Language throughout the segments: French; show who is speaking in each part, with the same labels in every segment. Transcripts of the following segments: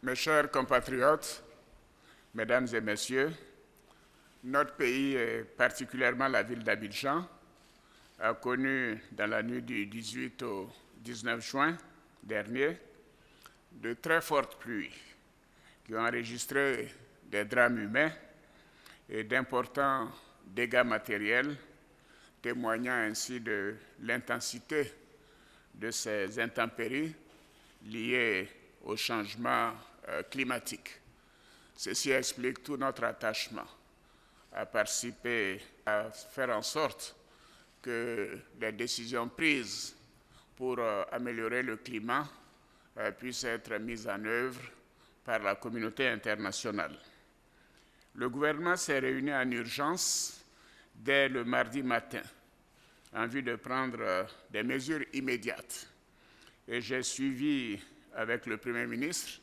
Speaker 1: Mes chers compatriotes, mesdames et messieurs, notre pays, et particulièrement la ville d'Abidjan, a connu dans la nuit du 18 au 19 juin dernier de très fortes pluies qui ont enregistré des drames humains et d'importants dégâts matériels, témoignant ainsi de l'intensité de ces intempéries liées au changement climatique. Ceci explique tout notre attachement à participer à faire en sorte que les décisions prises pour améliorer le climat puissent être mises en œuvre par la communauté internationale. Le gouvernement s'est réuni en urgence dès le mardi matin en vue de prendre des mesures immédiates. Et j'ai suivi avec le Premier ministre,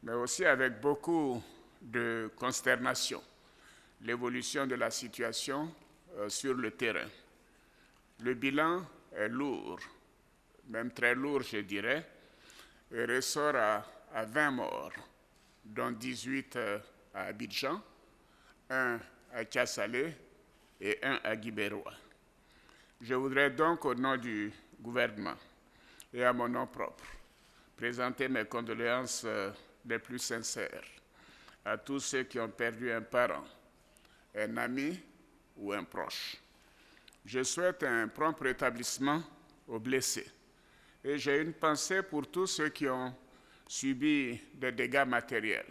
Speaker 1: mais aussi avec beaucoup de consternation, l'évolution de la situation sur le terrain. Le bilan est lourd, même très lourd, je dirais, et ressort à 20 morts, dont 18 à Abidjan, 1 à Thiassalé et 1 à Guibéroa. Je voudrais donc, au nom du gouvernement et à mon nom propre, présenter mes condoléances les plus sincères à tous ceux qui ont perdu un parent, un ami ou un proche. Je souhaite un prompt rétablissement aux blessés et j'ai une pensée pour tous ceux qui ont subi des dégâts matériels,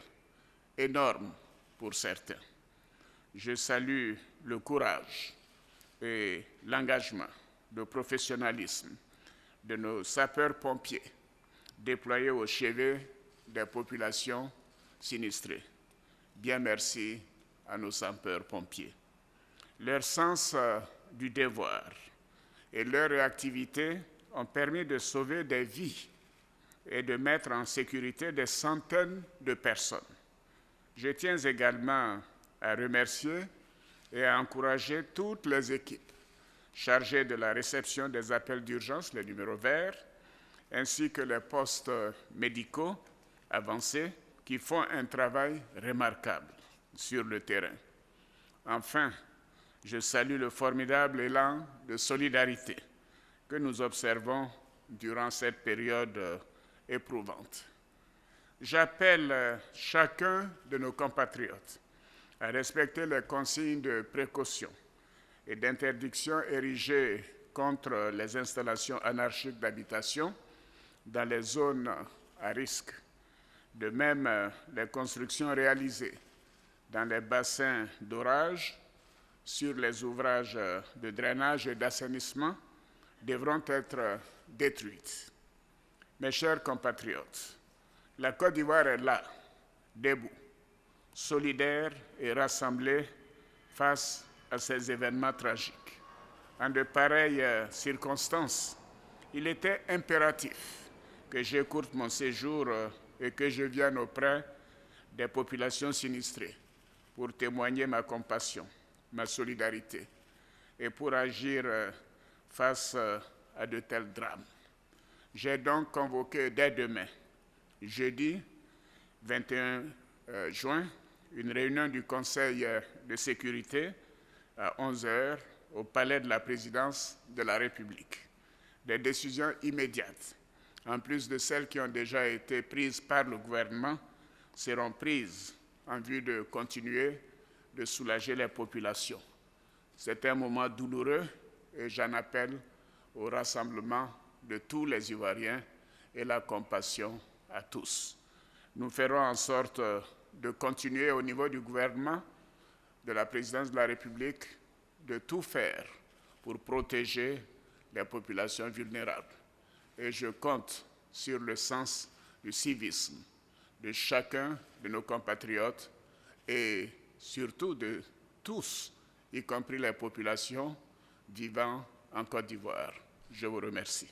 Speaker 1: énormes pour certains. Je salue le courage et l'engagement, le professionnalisme de nos sapeurs-pompiers déployés au chevet des populations sinistrées. Bien merci à nos sapeurs-pompiers. Leur sens du devoir et leur réactivité ont permis de sauver des vies et de mettre en sécurité des centaines de personnes. Je tiens également à remercier et à encourager toutes les équipes chargées de la réception des appels d'urgence, les numéros verts, ainsi que les postes médicaux avancés qui font un travail remarquable sur le terrain. Enfin, je salue le formidable élan de solidarité que nous observons durant cette période éprouvante. J'appelle chacun de nos compatriotes à respecter les consignes de précaution et d'interdiction érigées contre les installations anarchiques d'habitation dans les zones à risque. De même, les constructions réalisées dans les bassins d'orage, sur les ouvrages de drainage et d'assainissement devront être détruites. Mes chers compatriotes, la Côte d'Ivoire est là, debout, solidaire et rassemblée face à ces événements tragiques. En de pareilles circonstances, il était impératif que j'écourte mon séjour et que je vienne auprès des populations sinistrées pour témoigner ma compassion, ma solidarité et pour agir face à de tels drames. J'ai donc convoqué dès demain, jeudi 21 juin, une réunion du Conseil de sécurité à 11 h au Palais de la Présidence de la République. Des décisions immédiates, en plus de celles qui ont déjà été prises par le gouvernement, seront prises en vue de continuer de soulager les populations. C'est un moment douloureux et j'en appelle au rassemblement de tous les Ivoiriens et la compassion à tous. Nous ferons en sorte de continuer au niveau du gouvernement, de la présidence de la République, de tout faire pour protéger les populations vulnérables. Et je compte sur le sens du civisme de chacun de nos compatriotes et surtout de tous, y compris les populations vivant en Côte d'Ivoire. Je vous remercie.